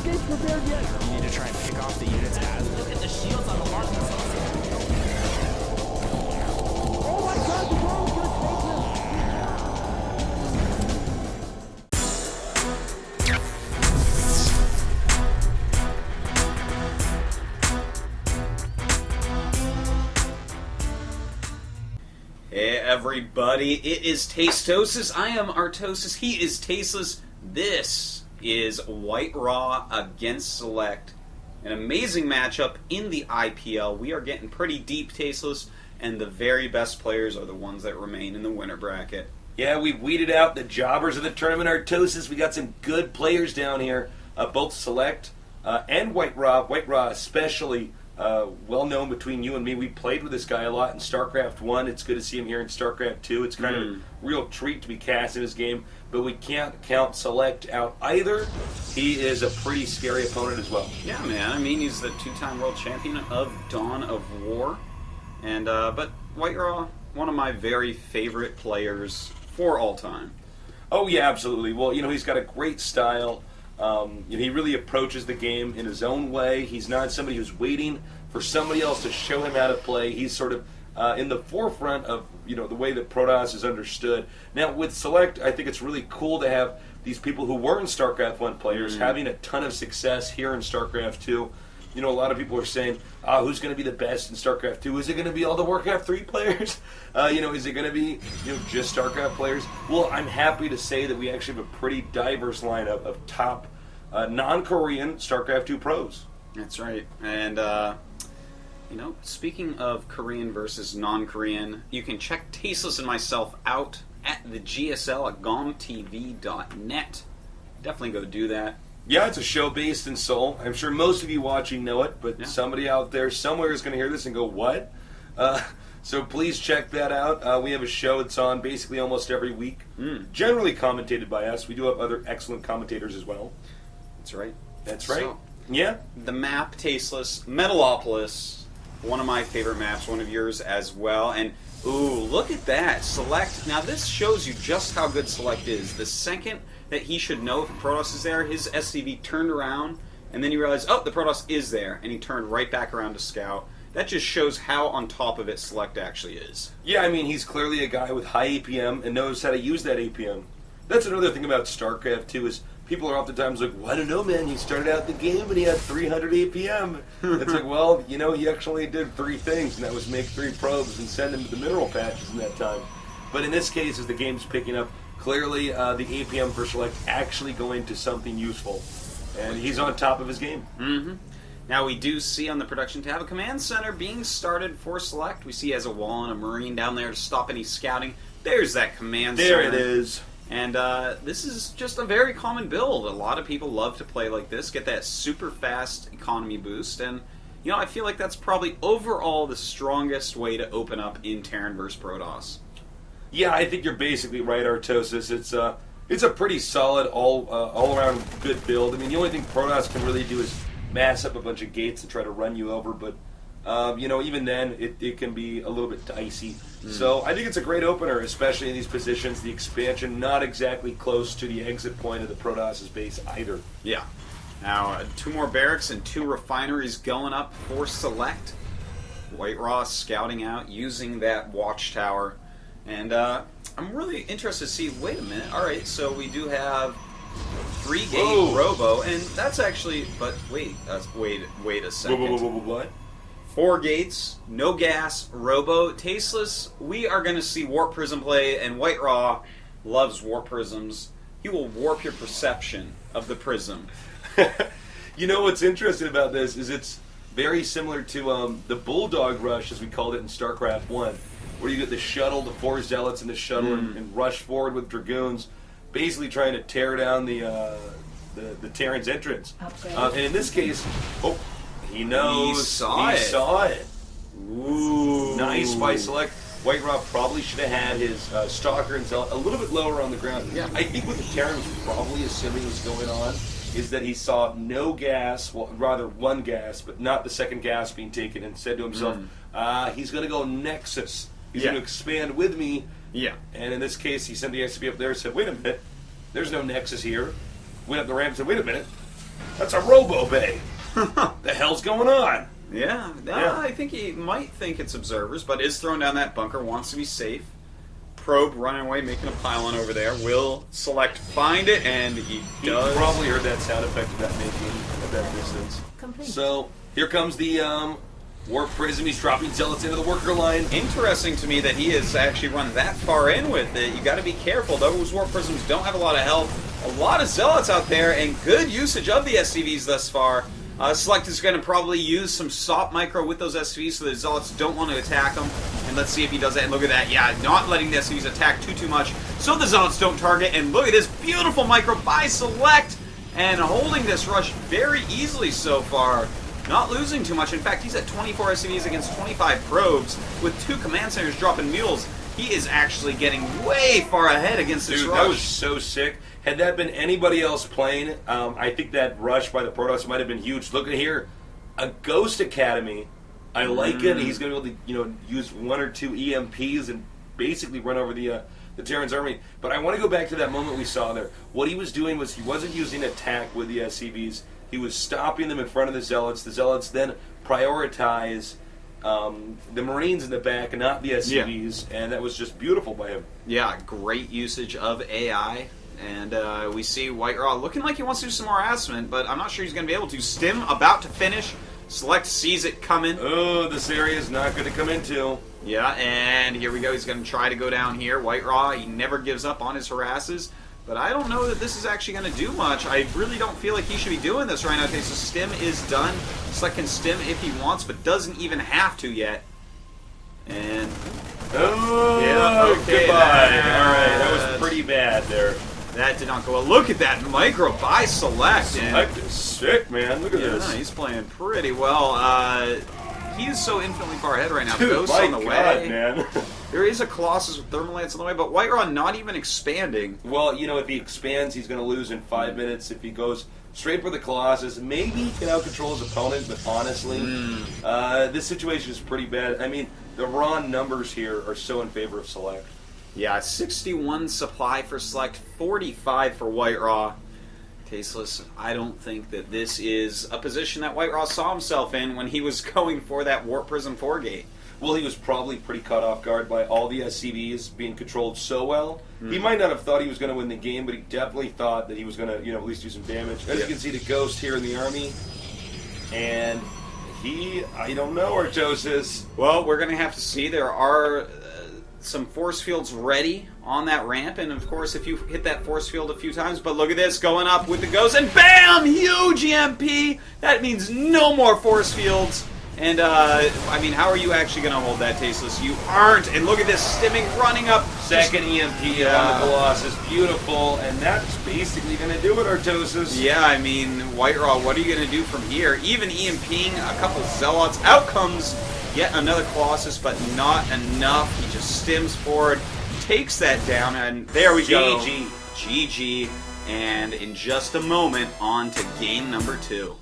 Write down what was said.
You need to try and pick off the units as... Look at the shields on the marking cells. Oh my god, the ball's gonna Hey everybody, it is Tastosis. I am Artosis. He is Tasteless. This is White Raw against seleCT. An amazing matchup in the IPL. We are getting pretty deep, Tasteless, and the very best players are the ones that remain in the winner bracket. Yeah, we weeded out the jobbers of the tournament, Artosis. We got some good players down here, both seleCT and White Raw. White Raw especially well known between you and me. We played with this guy a lot in StarCraft 1. It's good to see him here in StarCraft 2. It's kind of a real treat to be cast in his game, but we can't count seleCT out either. He is a pretty scary opponent as well. Yeah, man. I mean, he's the two-time world champion of Dawn of War. And but White Raw, one of my very favorite players for all time. Oh, yeah, absolutely. Well, you know, he's got a great style. He really approaches the game in his own way. He's not somebody who's waiting for somebody else to show him how to play. He's sort of in the forefront of, you know, the way that Protoss is understood. Now, with seleCT, I think it's really cool to have these people who weren't StarCraft 1 players having a ton of success here in StarCraft 2. You know, a lot of people are saying, who's going to be the best in StarCraft 2? Is it going to be all the Warcraft 3 players? Is it going to be, just StarCraft players? Well, I'm happy to say that we actually have a pretty diverse lineup of top non-Korean StarCraft 2 pros. That's right. And, speaking of Korean versus non-Korean, you can check Tasteless and myself out at the GSL at gomtv.net. Definitely go do that. Yeah, it's a show based in Seoul. I'm sure most of you watching know it, but somebody out there somewhere is going to hear this and go, what? So please check that out. We have a show that's on basically almost every week, generally commentated by us. We do have other excellent commentators as well. That's right. That's right. So, yeah. The map, Tasteless, Metalopolis, one of my favorite maps, one of yours as well. And, ooh, look at that. seleCT. Now, this shows you just how good seleCT is. The second that he should know if a Protoss is there, his SCV turned around, and then you realize, oh, the Protoss is there, and he turned right back around to scout. That just shows how on top of it seleCT actually is. Yeah, I mean, he's clearly a guy with high APM and knows how to use that APM. That's another thing about StarCraft 2 is people are oftentimes like, well, I don't know, man, he started out the game and he had 300 APM. It's like, well, he actually did three things, and that was make 3 probes and send them to the mineral patches in that time. But in this case, as the game's picking up, clearly the APM for seleCT actually going to something useful. And he's on top of his game. Now we do see on the production tab a command center being started for seleCT. We see he has a wall and a marine down there to stop any scouting. There's that command center. There it is. And this is just a very common build. A lot of people love to play like this, get that super fast economy boost. And, I feel like that's probably overall the strongest way to open up in Terran vs. Protoss. Yeah, I think you're basically right, Artosis. It's a pretty solid, all-around good build. I mean, the only thing Protoss can really do is mass up a bunch of gates and try to run you over, but even then, it can be a little bit dicey. So I think it's a great opener, especially in these positions. The expansion not exactly close to the exit point of the Protoss' base either. Yeah. Now, 2 more barracks and 2 refineries going up for seleCT. White Raw scouting out, using that watchtower. And I'm really interested to see, wait a minute, alright, so we do have 3-gate robo, and that's actually, but wait a second. What? 4 gates, no gas, robo, tasteless. We are going to see warp prism play, and White Raw loves warp prisms. He will warp your perception of the prism. What's interesting about this is it's very similar to the Bulldog Rush, as we called it in StarCraft 1, where you get the shuttle, the 4 zealots in the shuttle, and rush forward with dragoons, basically trying to tear down the Terran's entrance. And in this case, he knows. He saw it. Ooh. Nice by seleCT. White Raw probably should have had his Stalker and Zealot a little bit lower on the ground. Yeah. I think what the Terran was probably assuming was going on is that he saw no gas, well, rather one gas, but not the second gas being taken, and said to himself, he's going to go Nexus. He's going to expand with me. Yeah. And in this case, he sent the SCP up there and said, wait a minute, there's no Nexus here. Went up the ramp and said, wait a minute, That's a Robo Bay. The hell's going on? Yeah, Yeah. I think he might think it's observers, but is throwing down that bunker, wants to be safe. Probe running away, making a pylon over there. Will select find it, and he does. You probably heard that sound effect of that making at that distance. Complete. So here comes the Warp Prism. He's dropping Zealots into the worker line. Interesting to me that he has actually run that far in with it. You got to be careful. Those Warp Prisms don't have a lot of health. A lot of Zealots out there, and good usage of the SCVs thus far. Select is going to probably use some SOP micro with those SCVs so the Zealots don't want to attack them. And let's see if he does that. And look at that. Yeah, not letting the SCVs attack too much so the Zealots don't target. And look at this beautiful micro by Select. And holding this rush very easily so far. Not losing too much. In fact, he's at 24 SCVs against 25 probes with 2 command centers dropping mules. He is actually getting way far ahead against this Dude, rush. that was so sick. Had that been anybody else playing, I think that rush by the Protoss might have been huge. Look at here, a Ghost Academy. I like it. He's going to be able to, use 1 or 2 EMPs and basically run over the Terran's army. But I want to go back to that moment we saw there. What he was doing was he wasn't using attack with the SCVs. He was stopping them in front of the Zealots. The Zealots then prioritize the Marines in the back, not the SCVs, and that was just beautiful by him. Yeah, great usage of AI. And we see White Raw looking like he wants to do some more harassment, but I'm not sure he's going to be able to. Stim about to finish. Select sees it coming. Oh, this area is not good to come into. Yeah, and here we go. He's going to try to go down here. White Raw, he never gives up on his harasses. But I don't know that this is actually going to do much. I really don't feel like he should be doing this right now. Okay, so Stim is done. Select can Stim if he wants, but doesn't even have to yet. And... Oh, yeah, okay, goodbye. All right, that was pretty bad there. That did not go well. Look at that micro by Select. Select is sick, man. Look at Yeah, this. he's playing pretty well. He's so infinitely far ahead right now. Dude, Ghost my on the God, way. man. There is a Colossus with Thermal Lance on the way, but White Raw not even expanding. Well, if he expands, he's going to lose in 5 minutes. If he goes straight for the Colossus, maybe he can out-control his opponent, but honestly, this situation is pretty bad. I mean, the raw numbers here are so in favor of Select. Yeah, 61 supply for Select, 45 for White Raw. Tasteless, I don't think that this is a position that White Raw saw himself in when he was going for that Warp Prism 4 gate. Well, he was probably pretty caught off guard by all the SCVs being controlled so well. He might not have thought he was going to win the game, but he definitely thought that he was going to, at least do some damage. As you can see, the Ghost here in the army, and I don't know, Artosis. Well, we're going to have to see. There are some force fields ready on that ramp, and of course, if you hit that force field a few times, but look at this, going up with the Ghost, and BAM! Huge EMP! That means no more force fields. And, I mean, how are you actually going to hold that, Tasteless? You aren't. And look at this, stimming, running up. Second EMP on the Colossus. Beautiful. And that's basically going to do it, Artosis. Yeah, I mean, White Raw, what are you going to do from here? Even EMPing a couple Zealots. Out comes yet another Colossus, but not enough. He just stims forward, takes that down, and there we go. GG. GG. And in just a moment, on to game number 2.